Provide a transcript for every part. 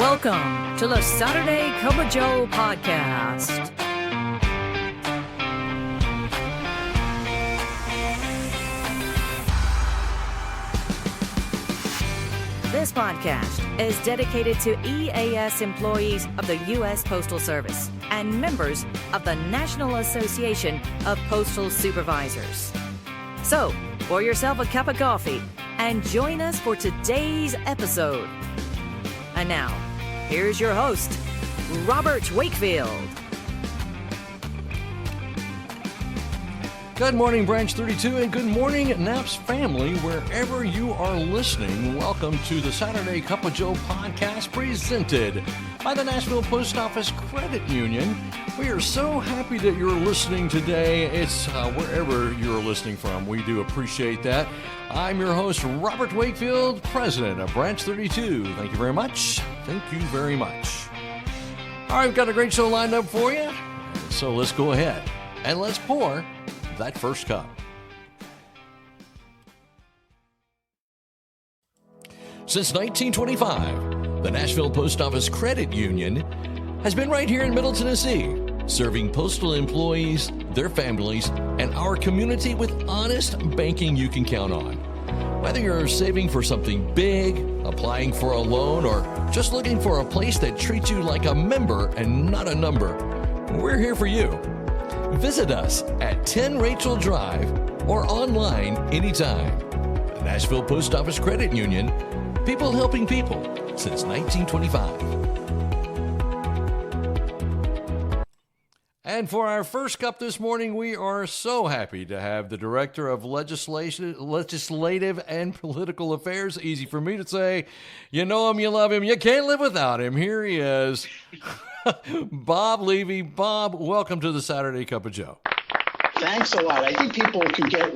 Welcome to the Saturday Cup of Joe podcast. This podcast is dedicated to EAS employees of the U.S. Postal Service and members of the National Association of Postal Supervisors. So, pour yourself a cup of coffee and join us for today's episode. And now, here's your host, Robert Wakefield. Good morning, Branch 32, and good morning, Naps family, wherever you are listening. Welcome to the Saturday Cup of Joe podcast presented by the Nashville Post Office Credit Union. We are so happy that you're listening today. It's wherever you're listening from. We do appreciate that. I'm your host, Robert Wakefield, president of Branch 32. Thank you very much. Thank you very much. All right, we've got a great show lined up for you. So let's go ahead and let's pour that first cup. Since 1925, the Nashville Post Office Credit Union has been right here in Middle Tennessee, serving postal employees, their families, and our community with honest banking you can count on. Whether you're saving for something big, applying for a loan, or just looking for a place that treats you like a member and not a number, we're here for you. Visit us at 10 Rachel Drive or online anytime. The Nashville Post Office Credit Union, people helping people since 1925. And for our first cup this morning, we are so happy to have the Director of Legislative and Political Affairs. Easy for me to say. You know him, you love him, you can't live without him. Here he is. Bob Levi. Bob, welcome to the Saturday Cup of Joe. Thanks a lot. I think people can get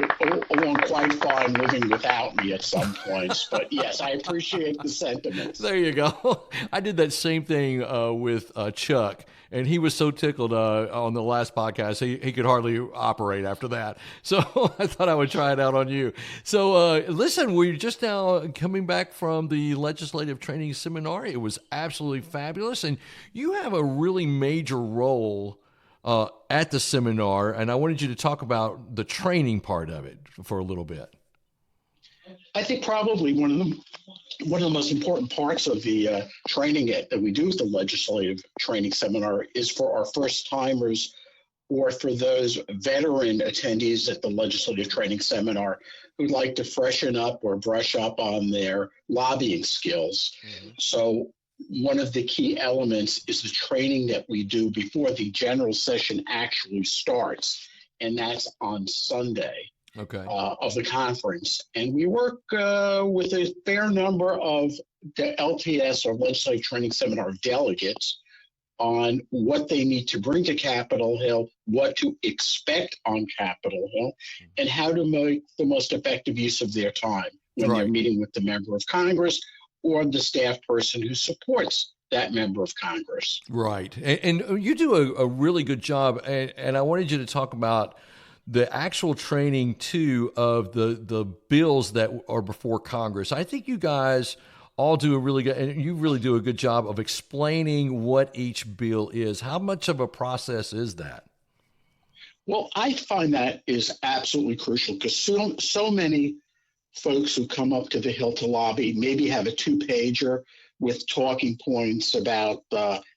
along quite fine living without me at some points. But yes, I appreciate the sentiments. There you go. I did that same thing with Chuck, and he was so tickled on the last podcast, he could hardly operate after that. So I thought I would try it out on you. So listen, we're just now coming back from the Legislative Training Seminar. It was absolutely fabulous, and you have a really major role at the seminar, and I wanted you to talk about the training part of it for a little bit. I think probably one of the most important parts of the training that we do at the Legislative Training Seminar is for our first timers or for those veteran attendees at the Legislative Training Seminar who'd like to freshen up or brush up on their lobbying skills. Mm-hmm. So one of the key elements is the training that we do before the general session actually starts, and that's on Sunday of the conference. And we work with a fair number of the LTS, or Legislative Training Seminar delegates, on what they need to bring to Capitol Hill, what to expect on Capitol Hill, and how to make the most effective use of their time when they're meeting with the member of Congress or the staff person who supports that member of Congress. Right. And you do a really good job. And I wanted you to talk about the actual training, too, of the bills that are before Congress. I think you guys all do a really good, and you really do a good job of explaining what each bill is. How much of a process is that? Well, I find that is absolutely crucial because so many folks who come up to the Hill to lobby maybe have a 2-pager with talking points about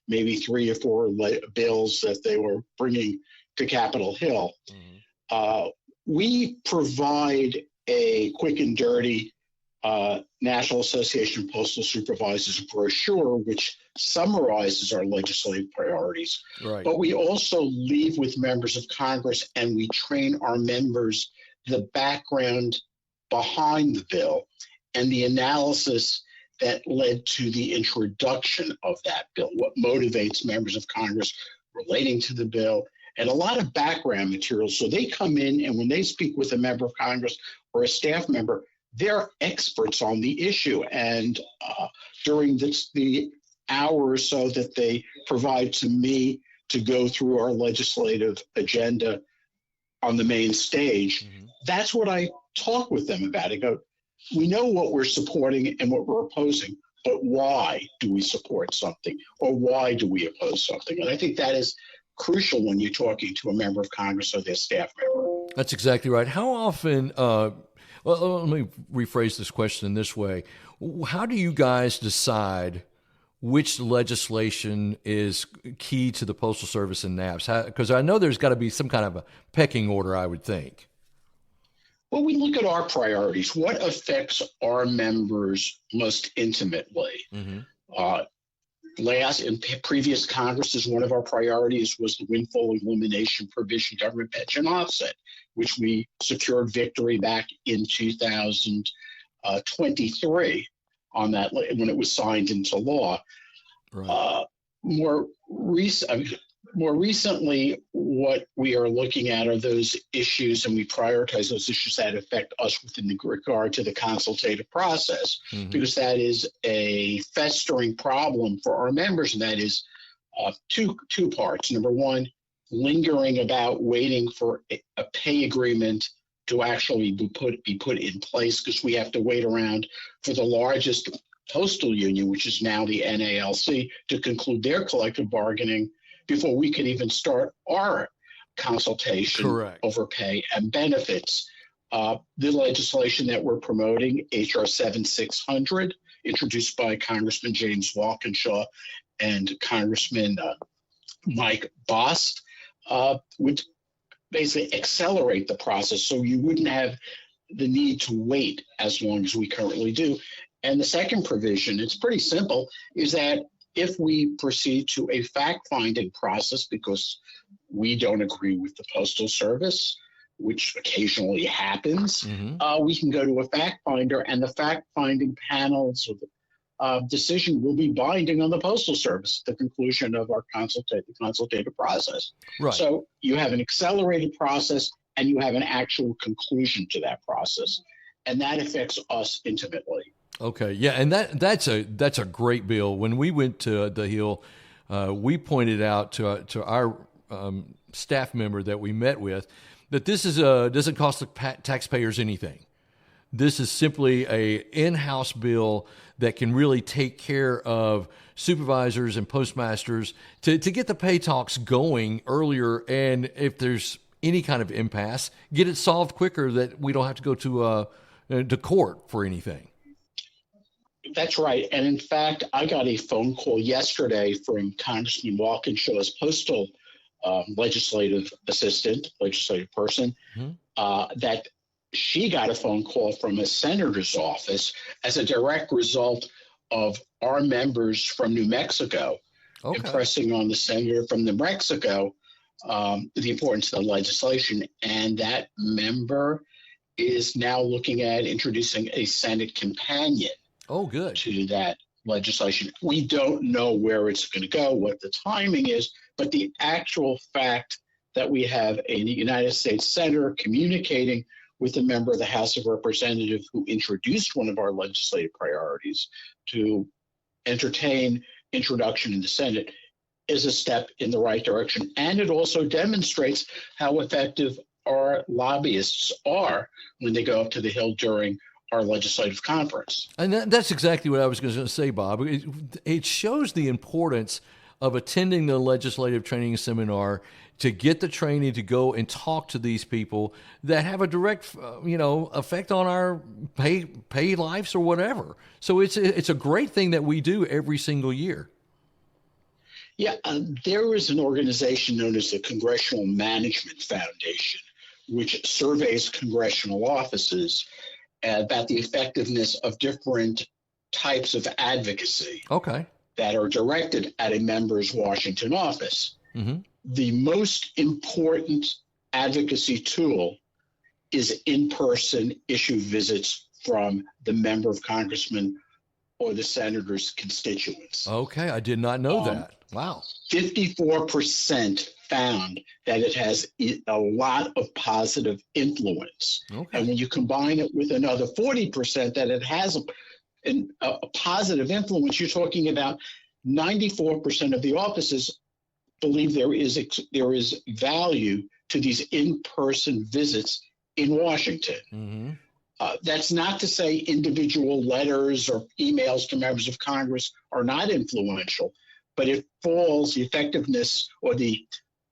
maybe 3 or 4 bills that they were bringing to Capitol Hill. Mm-hmm. We provide a quick and dirty National Association of Postal Supervisors brochure, which summarizes our legislative priorities. Right. But we also leave with members of Congress, and we train our members the background behind the bill and the analysis that led to the introduction of that bill, what motivates members of Congress relating to the bill, and a lot of background material. So they come in, and when they speak with a member of Congress or a staff member, they're experts on the issue. And during the hour or so that they provide to me to go through our legislative agenda on the main stage, that's what I talk with them about. I go, we know what we're supporting and what we're opposing. but why do we support something, or why do we oppose something? And I think that is crucial when you're talking to a member of Congress or their staff member. That's exactly right. How often, well, let me rephrase this question in this way. How do you guys decide which legislation is key to the Postal Service and NAPS? Because I know there's got to be some kind of a pecking order, I would think. Well, we look at our priorities. What affects our members most intimately? Mm-hmm. In previous Congresses, one of our priorities was the windfall elimination provision government pension offset, which we secured victory back in 2023 on that when it was signed into law. Right. More recently, what we are looking at are those issues, and we prioritize those issues that affect us within regard to the consultative process, because that is a festering problem for our members, and that is two parts. Number one, lingering about waiting for a pay agreement to actually be put in place, because we have to wait around for the largest postal union, which is now the NALC, to conclude their collective bargaining before we could even start our consultation over pay and benefits. The legislation that we're promoting, H.R. 7600, introduced by Congressman James Walkinshaw and Congressman Mike Bost, would basically accelerate the process so you wouldn't have the need to wait as long as we currently do. And the second provision, it's pretty simple, is that if we proceed to a fact-finding process because we don't agree with the Postal Service, which occasionally happens, we can go to a fact finder, and the fact-finding panels decision will be binding on the Postal Service at the conclusion of our consultative process. Right. So you have an accelerated process, and you have an actual conclusion to that process, and that affects us intimately. Okay, yeah, and that's a great bill. When we went to the Hill, we pointed out to our staff member that we met with that this is doesn't cost the taxpayers anything. This is simply a in-house bill that can really take care of supervisors and postmasters to get the pay talks going earlier, and if there's any kind of impasse, get it solved quicker, that we don't have to go to court for anything. That's right. And in fact, I got a phone call yesterday from Congressman Walkinshaw's postal legislative person, that she got a phone call from a senator's office as a direct result of our members from New Mexico impressing on the senator from New Mexico the importance of the legislation. And that member is now looking at introducing a Senate companion to that legislation. We don't know where it's going to go, what the timing is, but the actual fact that we have a United States senator communicating with a member of the House of Representatives who introduced one of our legislative priorities to entertain introduction in the Senate is a step in the right direction. And it also demonstrates how effective our lobbyists are when they go up to the Hill during our legislative conference. And that's exactly what I was going to say, Bob. It shows the importance of attending the legislative training seminar to get the training to go and talk to these people that have a direct, effect on our pay lives or whatever. So it's a great thing that we do every single year. Yeah, there is an organization known as the Congressional Management Foundation, which surveys congressional offices about the effectiveness of different types of advocacy that are directed at a member's Washington office. The most important advocacy tool is in-person issue visits from the member of Congressman or the senator's constituents. Okay, I did not know that. Wow. 54% found that it has a lot of positive influence. And when you combine it with another 40% that it has a positive influence, you're talking about 94% of the offices believe there is value to these in-person visits in Washington. That's not to say individual letters or emails to members of Congress are not influential, but the effectiveness or the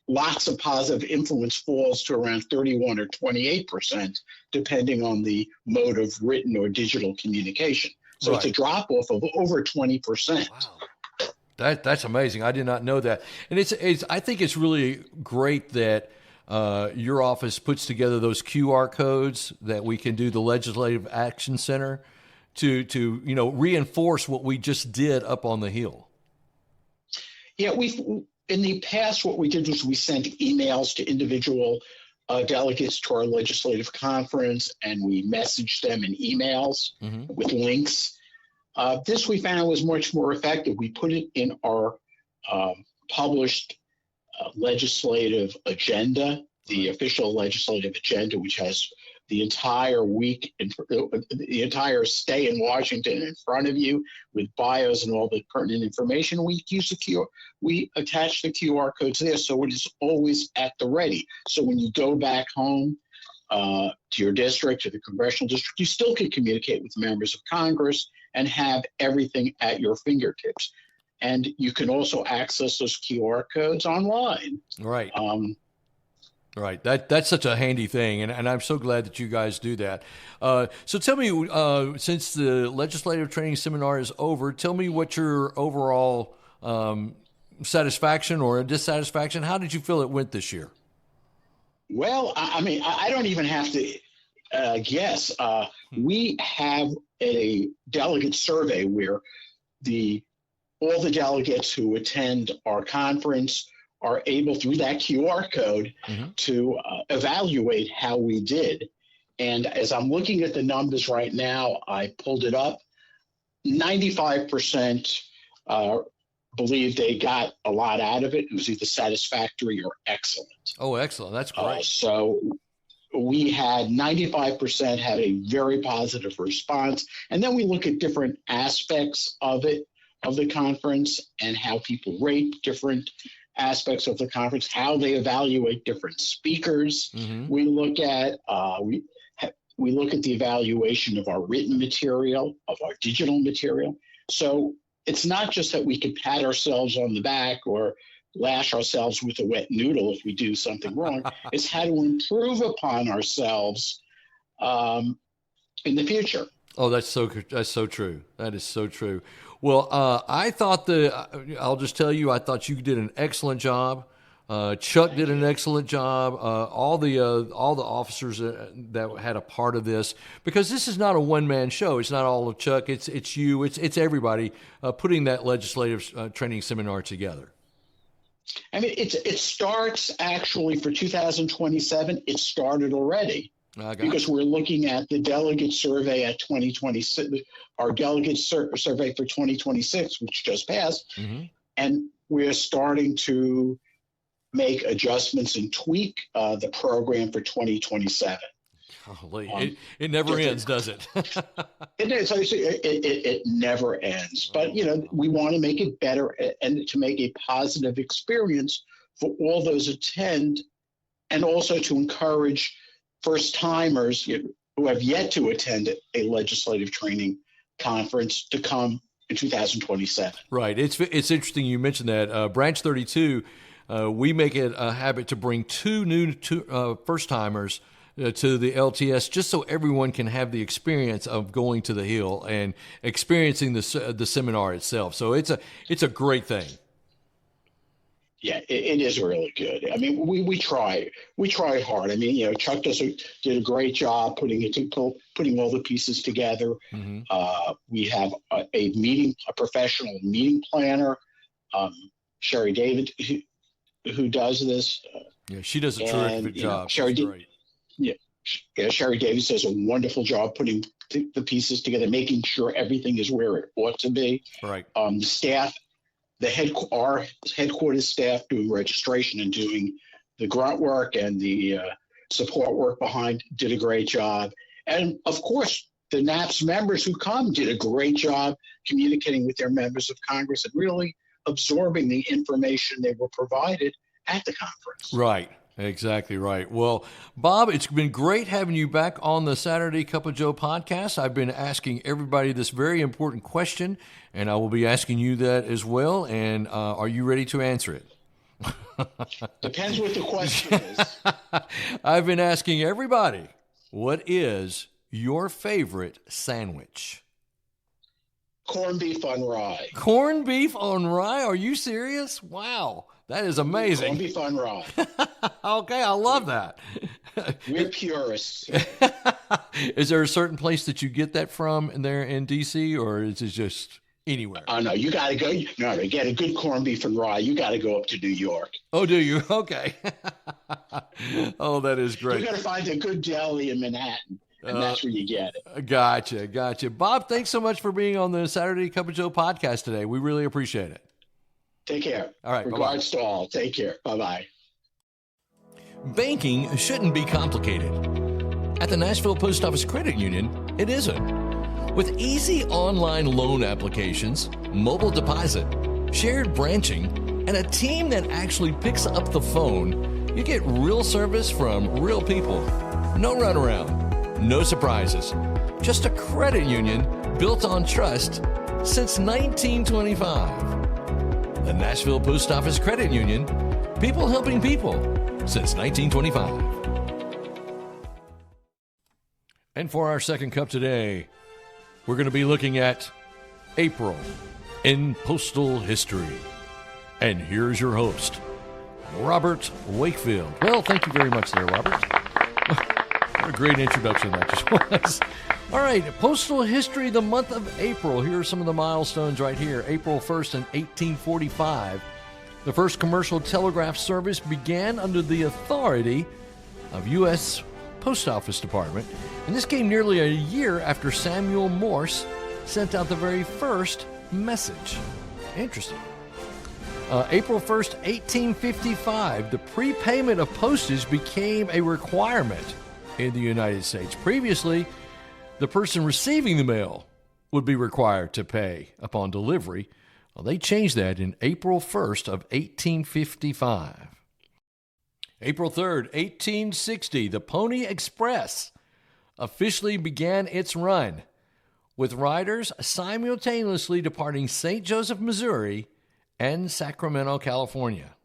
lots of positive influence falls to around 31 or 28%, depending on the mode of written or digital communication. So It's a drop off of over 20%. Wow. That's amazing. I did not know that. And I think it's really great that your office puts together those QR codes that we can do the Legislative Action Center to reinforce what we just did up on the Hill. Yeah, in the past, what we did was we sent emails to individual delegates to our legislative conference, and we messaged them in emails with links. This we found was much more effective. We put it in our published legislative agenda, the official legislative agenda, which has the entire week, the entire stay in Washington in front of you with bios and all the pertinent information. We attach the QR codes there, so it is always at the ready. So when you go back home to your district, to the congressional district, you still can communicate with members of Congress and have everything at your fingertips. And you can also access those QR codes online. Right. Right. That's such a handy thing, and I'm so glad that you guys do that. So tell me, since the legislative training seminar is over, tell me what your overall satisfaction or dissatisfaction, how did you feel it went this year? Well, I don't even have to guess. We have a delegate survey where all the delegates who attend our conference are able, through that QR code, to evaluate how we did. And as I'm looking at the numbers right now, I pulled it up. 95% believe they got a lot out of it. It was either satisfactory or excellent. Oh, excellent. That's great. So we had 95% had a very positive response. And then we look at different aspects of it, of the conference, and how people rate different aspects of the conference, how they evaluate different speakers. We look at we look at the evaluation of our written material, of our digital material. So it's not just that we can pat ourselves on the back or lash ourselves with a wet noodle if we do something wrong. It's how to improve upon ourselves in the future. Oh, that's so true. That is so true. Well, I thought I'll just tell you, I thought you did an excellent job. Chuck did an excellent job. All the officers that had a part of this, because this is not a one-man show. It's not all of Chuck. It's you. It's everybody putting that legislative training seminar together. I mean, it starts actually for 2027. It started already. Because we're looking at the delegate survey at 2026, our delegate survey for 2026, which just passed, and we're starting to make adjustments and tweak the program for 2027. It never ends, does it? It is. It never ends. But, we want to make it better and to make a positive experience for all those attend, and also to encourage first-timers who have yet to attend a legislative training conference to come in 2027. Right. It's interesting you mentioned that. Branch 32, we make it a habit to bring two first-timers to the LTS, just so everyone can have the experience of going to the Hill and experiencing the seminar itself. So it's a great thing. Yeah, it is really good. I mean, we try hard. I mean, Chuck did a great job putting all the pieces together. We have a professional meeting planner, Sherry David, who does this. Yeah, she does a terrific job. Sherry Davis does a wonderful job putting the pieces together, making sure everything is where it ought to be. Right. The staff. Our headquarters staff doing registration and doing the grunt work and the support work behind did a great job. And of course, the NAPS members who come did a great job communicating with their members of Congress and really absorbing the information they were provided at the conference. Right. Exactly right. Well, Bob, it's been great having you back on the Saturday Cup of Joe podcast. I've been asking everybody this very important question, and I will be asking you that as well. And are you ready to answer it? Depends what the question is. I've been asking everybody, what is your favorite sandwich? Corned beef on rye. Corned beef on rye? Are you serious? Wow. That is amazing. Corned beef on rye. Okay, I love that. We're purists. Is there a certain place that you get that from there in D.C., or is it just anywhere? Oh, no, you got to go. No, to get a good corned beef and rye, you got to go up to New York. Oh, do you? Okay. Oh, that is great. You got to find a good deli in Manhattan, and that's where you get it. Gotcha. Bob, thanks so much for being on the Saturday Cup of Joe podcast today. We really appreciate it. Take care. All right. Regards to all. Take care. Bye-bye. Banking shouldn't be complicated. At the Nashville Post Office Credit Union, it isn't. With easy online loan applications, mobile deposit, shared branching, and a team that actually picks up the phone, you get real service from real people. No runaround, no surprises. Just a credit union built on trust since 1925. The Nashville Post Office Credit Union, people helping people since 1925. And for our second cup today, we're going to be looking at April in postal history. And here's your host, Robert Wakefield. Well, thank you very much there, Robert. What a great introduction that just was. All right, postal history, the month of April. Here are some of the milestones right here. April 1st in 1845, the first commercial telegraph service began under the authority of U.S. Post Office Department. And this came nearly a year after Samuel Morse sent out the very first message. Interesting. April 1st, 1855, the prepayment of postage became a requirement in the United States. Previously, the person receiving the mail would be required to pay upon delivery. Well, they changed that in April 1st of 1855. April 3rd, 1860, the Pony Express officially began its run, with riders simultaneously departing St. Joseph, Missouri, and Sacramento, California.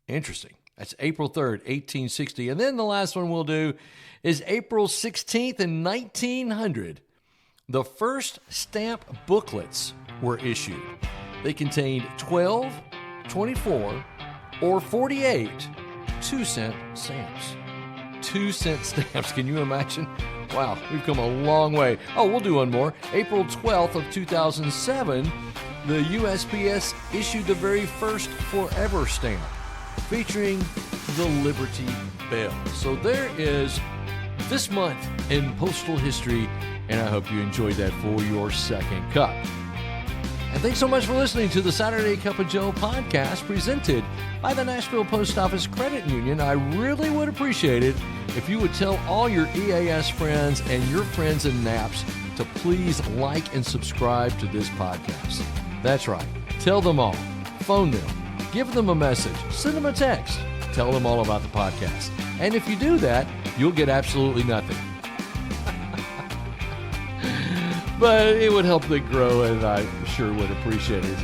Interesting. That's April 3rd, 1860. And then the last one we'll do is April 16th in 1900. The first stamp booklets were issued. They contained 12, 24, or 48 2-cent stamps. 2-cent stamps. Can you imagine? Wow, we've come a long way. Oh, we'll do one more. April 12th of 2007, the USPS issued the very first Forever stamp, featuring the Liberty Bell. So there is this month in postal history, and I hope you enjoyed that for your second cup. And thanks so much for listening to the Saturday Cup of Joe podcast presented by the Nashville Post Office Credit Union. I really would appreciate it if you would tell all your EAS friends and your friends in NAPS to please like and subscribe to this podcast. That's right. Tell them all. Phone them. Give them a message. Send them a text. Tell them all about the podcast. And if you do that, you'll get absolutely nothing. But it would help it grow, and I sure would appreciate it.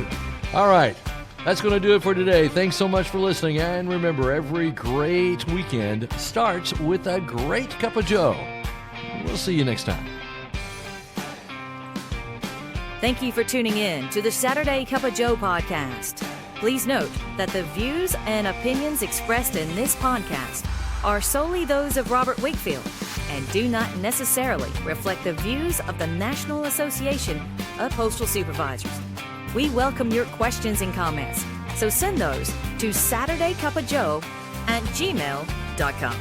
All right. That's going to do it for today. Thanks so much for listening. And remember, every great weekend starts with a great cup of Joe. We'll see you next time. Thank you for tuning in to the Saturday Cup of Joe podcast. Please note that the views and opinions expressed in this podcast are solely those of Robert Wakefield and do not necessarily reflect the views of the National Association of Postal Supervisors. We welcome your questions and comments, so send those to SaturdayCupofJoe@gmail.com.